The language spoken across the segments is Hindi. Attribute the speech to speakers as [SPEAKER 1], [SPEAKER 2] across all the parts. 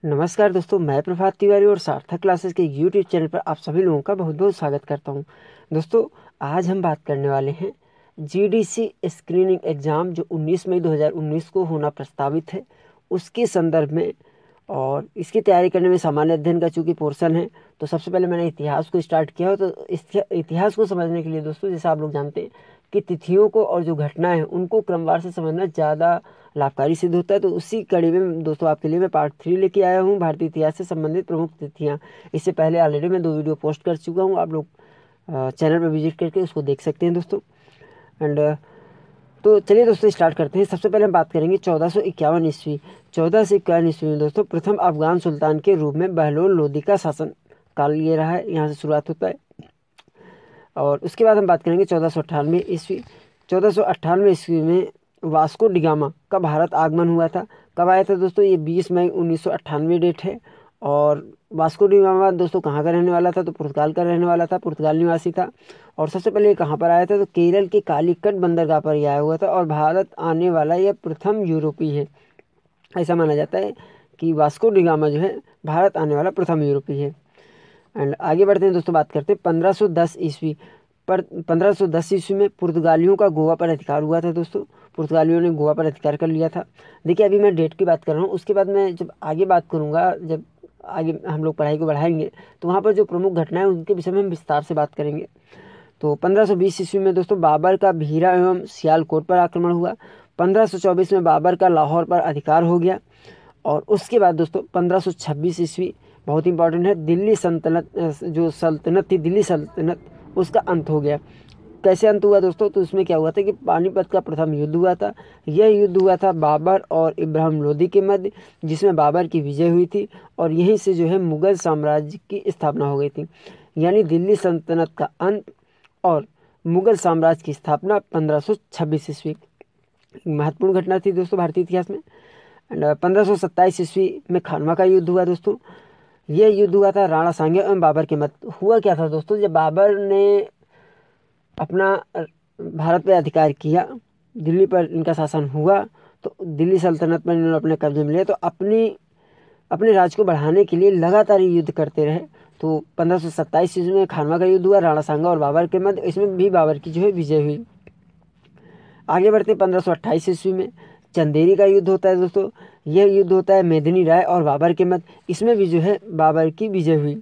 [SPEAKER 1] नमस्कार दोस्तों, मैं प्रभात तिवारी और सार्थक क्लासेस के यूट्यूब चैनल पर आप सभी लोगों का बहुत बहुत स्वागत करता हूं। दोस्तों, आज हम बात करने वाले हैं जीडीसी स्क्रीनिंग एग्ज़ाम जो 19 मई 2019 को होना प्रस्तावित है, उसके संदर्भ में। और इसकी तैयारी करने में सामान्य अध्ययन का चूँकि पोर्शन है, तो सबसे पहले मैंने इतिहास को स्टार्ट किया हो। तो इतिहास को समझने के लिए दोस्तों, जैसे आप लोग जानते हैं कि तिथियों को और जो घटनाएं हैं उनको क्रमवार से समझना ज़्यादा लाभकारी सिद्ध होता है। तो उसी कड़ी में दोस्तों आपके लिए मैं पार्ट 3 लेके आया हूँ, भारतीय इतिहास से संबंधित प्रमुख तिथियाँ। इससे पहले ऑलरेडी मैं 2 वीडियो पोस्ट कर चुका हूँ, आप लोग चैनल पर विजिट करके उसको देख सकते हैं दोस्तों। एंड तो चलिए दोस्तों स्टार्ट करते हैं। सबसे पहले हम बात करेंगे 1451 ईस्वी। 1451 ईस्वी में दोस्तों प्रथम अफगान सुल्तान के रूप में बहलोल लोदी का शासन काल ये रहा है, यहाँ से शुरुआत होता है। और उसके बाद हम बात करेंगे 1498 ईस्वी। 1498 ईस्वी में वास्को डिगामा का भारत आगमन हुआ था। कब आया था दोस्तों? ये 20 मई 1998 डेट है। और वास्को डिगामा दोस्तों कहाँ का रहने वाला था? तो पुर्तगाल का रहने वाला था, पुर्तगाल निवासी था। और सबसे पहले ये कहाँ पर आया था? तो केरल के कालीकट बंदरगाह पर यह आया हुआ था। और भारत आने वाला यह प्रथम यूरोपीय है, ऐसा माना जाता है कि वास्को डिगामा जो है भारत आने वाला प्रथम यूरोपीय है। एंड आगे बढ़ते हैं दोस्तों, बात करते हैं 1510 ईस्वी पर। 1510 ईस्वी में पुर्तगालियों का गोवा पर अधिकार हुआ था दोस्तों। पुर्तगालियों ने गोवा पर अधिकार कर लिया था। देखिए, अभी मैं डेट की बात कर रहा हूँ, उसके बाद मैं जब आगे बात करूँगा, जब आगे हम लोग पढ़ाई को बढ़ाएंगे तो वहाँ पर जो प्रमुख घटनाएं उनके विषय में हम विस्तार से बात करेंगे। तो 1520 ईस्वी में दोस्तों बाबर का भीरा एवं सियालकोट पर आक्रमण हुआ। 1524 में बाबर का लाहौर पर अधिकार हो गया। और उसके बाद दोस्तों 1526 ईस्वी बहुत इंपॉर्टेंट है, दिल्ली सल्तनत, जो सल्तनत थी दिल्ली सल्तनत, उसका अंत हो गया। कैसे अंत हुआ दोस्तों? तो उसमें क्या हुआ था कि पानीपत का प्रथम युद्ध हुआ था। यह युद्ध हुआ था बाबर और इब्राहिम लोदी के मध्य, जिसमें बाबर की विजय हुई थी। और यहीं से जो है मुगल साम्राज्य की स्थापना हो गई थी। यानी दिल्ली सल्तनत का अंत और मुगल साम्राज्य की स्थापना 1526 ईस्वी। महत्वपूर्ण घटना थी दोस्तों भारतीय इतिहास में। 1527 ईस्वी में खानवा का युद्ध हुआ दोस्तों। यह युद्ध हुआ था राणा सांगे एवं बाबर के मध्य। हुआ क्या था दोस्तों? जब बाबर ने अपना भारत पे अधिकार किया, दिल्ली पर इनका शासन हुआ, तो दिल्ली सल्तनत पर इन्होंने अपने कब्जे में लिया। तो अपने राज्य को बढ़ाने के लिए लगातार युद्ध करते रहे। तो 1527 ईस्वी में खानवा का युद्ध हुआ राणा सांगा और बाबर के मध्य। इसमें भी बाबर की जो है विजय हुई। आगे बढ़ते 1528 ईस्वी में चंदेरी का युद्ध होता है दोस्तों। यह युद्ध होता है मेदिनी राय और बाबर के मध्य। इसमें भी जो है बाबर की विजय हुई।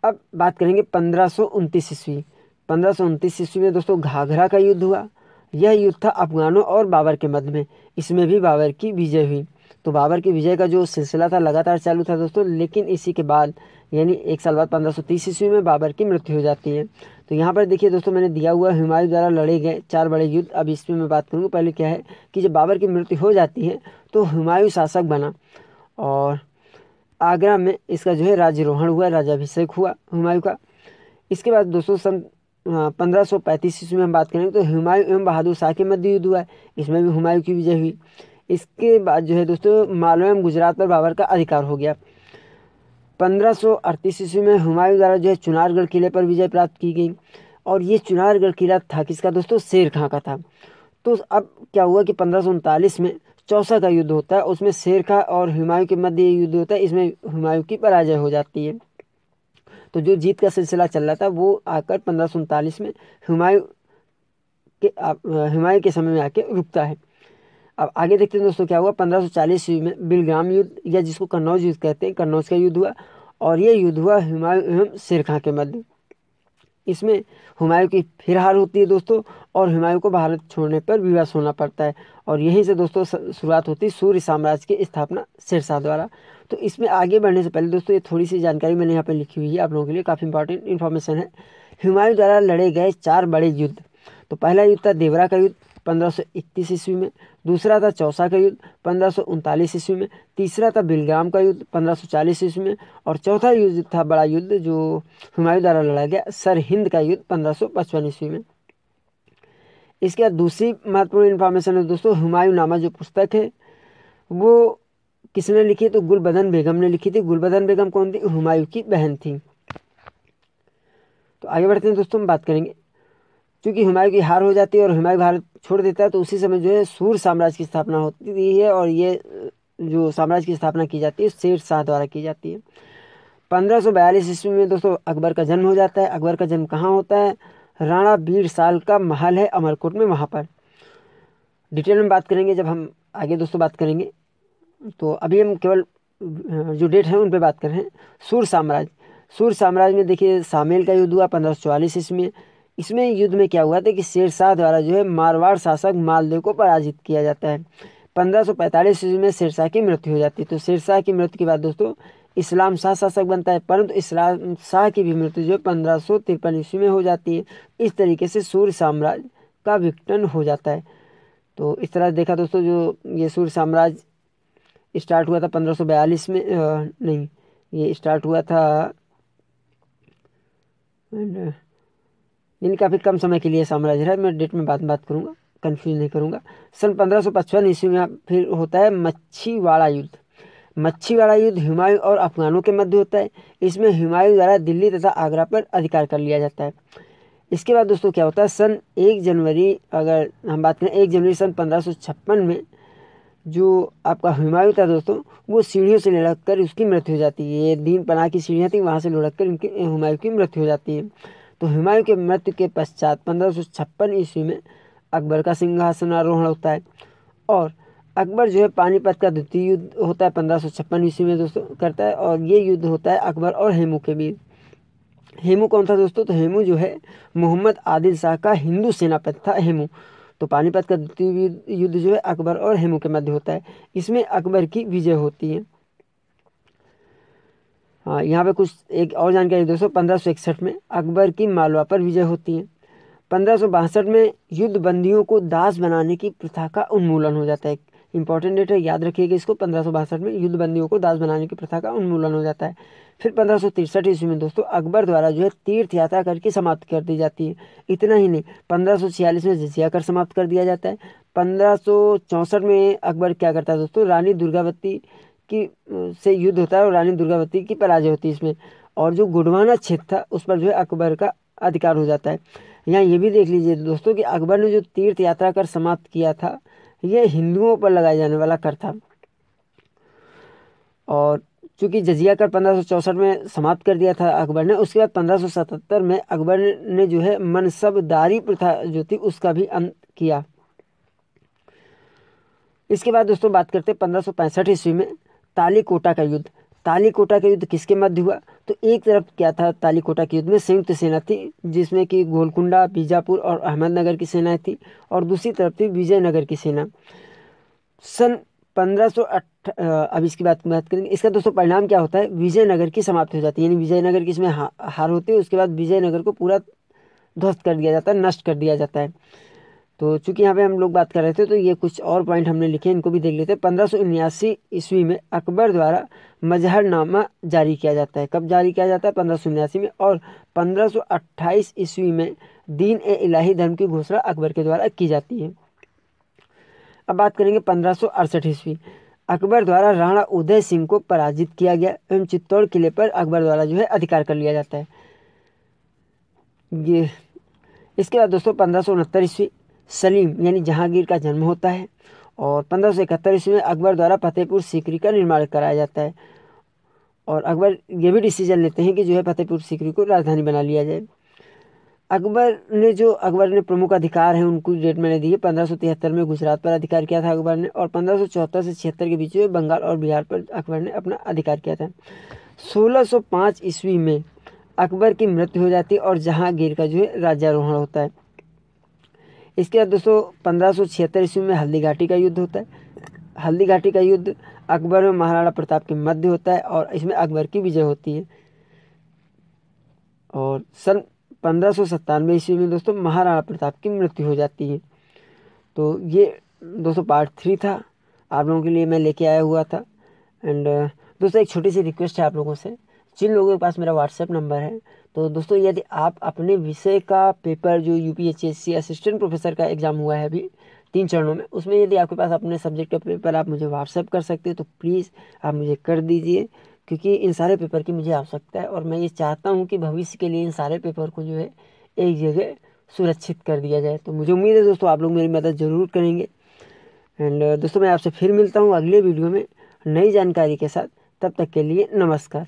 [SPEAKER 1] अब बात करेंगे 1529 ईस्वी। 1529 ईस्वी में दोस्तों घाघरा का युद्ध हुआ। यह युद्ध था अफगानों और बाबर के मध्य में। इसमें भी बाबर की विजय हुई। तो बाबर की विजय का जो सिलसिला था लगातार चालू था दोस्तों। लेकिन इसी के बाद यानी एक साल बाद 1530 ईस्वी में बाबर की मृत्यु हो जाती है। तो यहाँ पर देखिए दोस्तों, मैंने दिया हुआ हुमायूं द्वारा लड़े गए 4 बड़े युद्ध। अब इसमें मैं बात करूँगा। पहले क्या है कि जब बाबर की मृत्यु हो जाती है तो हुमायूं शासक बना और आगरा में इसका जो है राज्यरोहण हुआ, राज्याभिषेक हुआ हुमायूं का। इसके बाद दोस्तों सन 1535 ईस्वी में हम बात करेंगे तो हुमायूं एवं बहादुर शाह के मध्य युद्ध हुआ है। इसमें भी हुमायूं की विजय हुई। इसके बाद जो है दोस्तों मालवा एवं गुजरात पर बाबर का अधिकार हो गया। 1538 ईस्वी में हुमायूं द्वारा जो है चुनारगढ़ किले पर विजय प्राप्त की गई। और ये चुनारगढ़ किला था किसका दोस्तों? शेर खां का था। तो अब क्या हुआ कि 1539 में चौसा का युद्ध होता है। उसमें शेर खां और हुमायूं के मध्य ये युद्ध होता है। इसमें हुमायूं की पराजय हो जाती है। तो जो जीत का सिलसिला चल रहा था वो आकर 1539 में हुमायूं हुमायूं के समय में आके रुकता है। अब आगे देखते हैं दोस्तों क्या हुआ। 1540 ईस्वी में बिलग्राम युद्ध, या जिसको कन्नौज युद्ध कहते हैं, कन्नौज का युद्ध हुआ। और ये युद्ध हुआ हुमायूं एवं शेर खां के मध्य। इसमें हुमायूं की फिर हार होती है दोस्तों और हुमायूं को भारत छोड़ने पर विवश होना पड़ता है। और यहीं से दोस्तों शुरुआत होती है सूर्य साम्राज्य की स्थापना शेरशाह द्वारा। तो इसमें आगे बढ़ने से पहले दोस्तों ये थोड़ी सी जानकारी मैंने यहाँ पे लिखी हुई है आप लोगों के लिए, काफ़ी इंपॉर्टेंट इन्फॉर्मेशन है। हुमायूं द्वारा लड़े गए 4 बड़े युद्ध। तो पहला युद्ध था देवरा का युद्ध 1531 ईस्वी में। दूसरा था चौसा का युद्ध 1539 ईस्वी में। तीसरा था बिलग्राम का युद्ध 1540 ईस्वी में। और चौथा युद्ध था बड़ा युद्ध जो हुमायूं द्वारा लड़ा गया, सरहिंद का युद्ध 1555 ईस्वी में। इसके बाद दूसरी महत्वपूर्ण इन्फॉर्मेशन है दोस्तों, हुमायूं नामा जो पुस्तक है वो किसने लिखी? तो गुलबदन बेगम ने लिखी थी। गुलबदन बेगम कौन थी? हुमायूं की बहन थी। तो आगे बढ़ते हैं दोस्तों, हम बात करेंगे क्योंकि हुमायूं की हार हो जाती है और हुमायूं भारत छोड़ देता है, तो उसी समय जो है सूर्य साम्राज्य की स्थापना होती है। और ये जो साम्राज्य की स्थापना की जाती है शेर शाह द्वारा की जाती है। 1542 ईस्वी में दोस्तों अकबर का जन्म हो जाता है। अकबर का जन्म कहाँ होता है? राणा बीर साल का महल है अमरकोट में, वहाँ पर डिटेल में बात करेंगे जब हम आगे दोस्तों बात करेंगे। तो अभी हम केवल जो डेट है उन पे बात कर रहे हैं। सूर साम्राज्य, सूर साम्राज्य में देखिए सामेल का युद्ध हुआ 1544 ईस्वी में। इसमें युद्ध में क्या हुआ था कि शेर शाह द्वारा जो है मारवाड़ शासक मालदेव को पराजित किया जाता है। 1545 ईस्वी में शेर शाह की मृत्यु हो जाती है। तो शेर शाह की मृत्यु के बाद दोस्तों इस्लाम शाह शासक बनता है, परंतु इस्लाम शाह की भी मृत्यु जो है 1553 ईस्वी में हो जाती है। इस तरीके से सूर्य साम्राज्य का विघटन हो जाता है। तो इस तरह देखा दोस्तों, जो ये सूर्य साम्राज्य स्टार्ट हुआ था 1542 में, नहीं ये स्टार्ट हुआ था यानी काफ़ी कम समय के लिए साम्राज्य रहा। मैं डेट में बात करूँगा, कंफ्यूज नहीं करूँगा। सन 1555 ईस्वी में फिर होता है मच्छीवाड़ा युद्ध। मच्छीवाड़ा युद्ध हुमायूं और अफगानों के मध्य होता है। इसमें हुमायूं द्वारा दिल्ली तथा आगरा पर अधिकार कर लिया जाता है। इसके बाद दोस्तों क्या होता है, सन 1 जनवरी, अगर हम बात करें 1 जनवरी सन 1556 में जो आपका हुमायूं था दोस्तों, वो सीढ़ियों से लुढ़क कर उसकी मृत्यु हो जाती है। ये दीन पनाह की सीढ़ियाँ थी, वहाँ से लुढ़क कर इनकी हुमायूं की मृत्यु हो जाती है। तो हुमायूं के मृत्यु के पश्चात 1556 ईस्वी में अकबर का सिंहासनारोहण होता है। और अकबर जो है पानीपत का द्वितीय युद्ध होता है 1556 ईस्वी में दोस्तों करता है। और ये युद्ध होता है अकबर और हेमू के बीच। हेमू कौन था दोस्तों? तो हेमू जो है मोहम्मद आदिल शाह का हिंदू सेनापति था हेमू। तो पानीपत का द्वितीय युद्ध जो है अकबर और हेमू के मध्य होता है। इसमें अकबर की विजय होती है। हाँ, यहाँ पे कुछ एक और जानकारी दोस्तों, 1561 में अकबर की मालवा पर विजय होती है। 1562 में युद्ध बंदियों को दास बनाने की प्रथा का उन्मूलन हो जाता है। इंपॉर्टेंट डेट है, याद रखिएगा इसको। 1562 में युद्ध बंदियों को दास बनाने की प्रथा का उन्मूलन हो जाता है। फिर 1563 ईस्वी में दोस्तों अकबर द्वारा जो है तीर्थ यात्रा करके समाप्त कर दी जाती है। इतना ही नहीं, 1546 में जजिया कर समाप्त कर दिया जाता है। 1564 में अकबर क्या करता है दोस्तों, रानी दुर्गावती की से युद्ध होता है और रानी दुर्गावती की पराजय होती है इसमें। और जो गुडवाना क्षेत्र था उस पर जो है अकबर का अधिकार हो जाता है। यहाँ ये भी देख लीजिए दोस्तों कि अकबर ने जो तीर्थ यात्रा कर समाप्त किया था, ये हिंदुओं पर लगाए जाने वाला कर था। और चूंकि जजिया कर 1564 में समाप्त कर दिया था अकबर ने, उसके बाद 1577 में अकबर ने जो है मनसबदारी प्रथा जो थी उसका भी अंत किया। इसके बाद दोस्तों बात करते हैं 1565 ईस्वी में तालीकोटा का युद्ध। तालीकोटा का युद्ध किसके मध्य हुआ? तो एक तरफ क्या था, तालीकोटा के युद्ध में संयुक्त सेना थी जिसमें कि गोलकुंडा, बीजापुर और अहमदनगर की सेनाएं थी, और दूसरी तरफ थी विजयनगर की सेना। सन 1508 अब इसकी बात करेंगे। इसका दोस्तों परिणाम क्या होता है, विजयनगर की समाप्ति हो जाती है। यानी विजयनगर की इसमें हार होती है। उसके बाद विजयनगर को पूरा ध्वस्त कर दिया जाता है, नष्ट कर दिया जाता है। तो चूंकि यहाँ पे हम लोग बात कर रहे थे तो ये कुछ और पॉइंट हमने लिखे, इनको भी देख लेते हैं। 1579 ईस्वी में अकबर द्वारा मजहरनामा जारी किया जाता है। कब जारी किया जाता है? 1579 में। और 1528 ईस्वी में दीन ए इलाही धर्म की घोषणा अकबर के द्वारा की जाती है। अब बात करेंगे 1568 ईस्वी। अकबर द्वारा राणा उदय सिंह को पराजित किया गया एवं चित्तौड़ किले पर अकबर द्वारा जो है अधिकार कर लिया जाता है। ये इसके बाद दोस्तों 1569 ईस्वी सलीम यानी जहांगीर का जन्म होता है। और 1571 ईस्वी में अकबर द्वारा फतेहपुर सीकरी का निर्माण कराया जाता है। और अकबर ये भी डिसीजन लेते हैं कि जो है फतेहपुर सीकरी को राजधानी बना लिया जाए। अकबर ने प्रमुख अधिकार हैं उनको डेट मैंने दी है। 1573 में गुजरात पर अधिकार किया था अकबर ने, और 1574 से 76 के बीच में बंगाल और बिहार पर अकबर ने अपना अधिकार किया था। 1605 ईस्वी में अकबर की मृत्यु हो जाती है और जहांगीर का जो है राज्यारोहण होता है। इसके बाद दोस्तों 1576 ईस्वी में हल्दी घाटी का युद्ध होता है। हल्दी घाटी का युद्ध अकबर और महाराणा प्रताप के मध्य होता है और इसमें अकबर की विजय होती है। और सन 1597 ईस्वी में दोस्तों महाराणा प्रताप की मृत्यु हो जाती है। तो ये दोस्तों पार्ट 3 था, आप लोगों के लिए मैं लेके आया हुआ था। एंड दोस्तों एक छोटी सी रिक्वेस्ट है आप लोगों से, जिन लोगों के पास मेरा व्हाट्सएप नंबर है, तो दोस्तों यदि आप अपने विषय का पेपर जो यूपीएससी असिस्टेंट प्रोफेसर का एग्ज़ाम हुआ है अभी 3 चरणों में, उसमें यदि आपके पास अपने सब्जेक्ट का पेपर आप मुझे व्हाट्सएप कर सकते हो तो प्लीज़ आप मुझे कर दीजिए, क्योंकि इन सारे पेपर की मुझे आवश्यकता है और मैं ये चाहता हूँ कि भविष्य के लिए इन सारे पेपर को जो है एक जगह सुरक्षित कर दिया जाए। तो मुझे उम्मीद है दोस्तों आप लोग मेरी मदद ज़रूर करेंगे। एंड दोस्तों मैं आपसे फिर मिलता हूँ अगले वीडियो में। नई जानकारी के साथ। तब तक के लिए नमस्कार।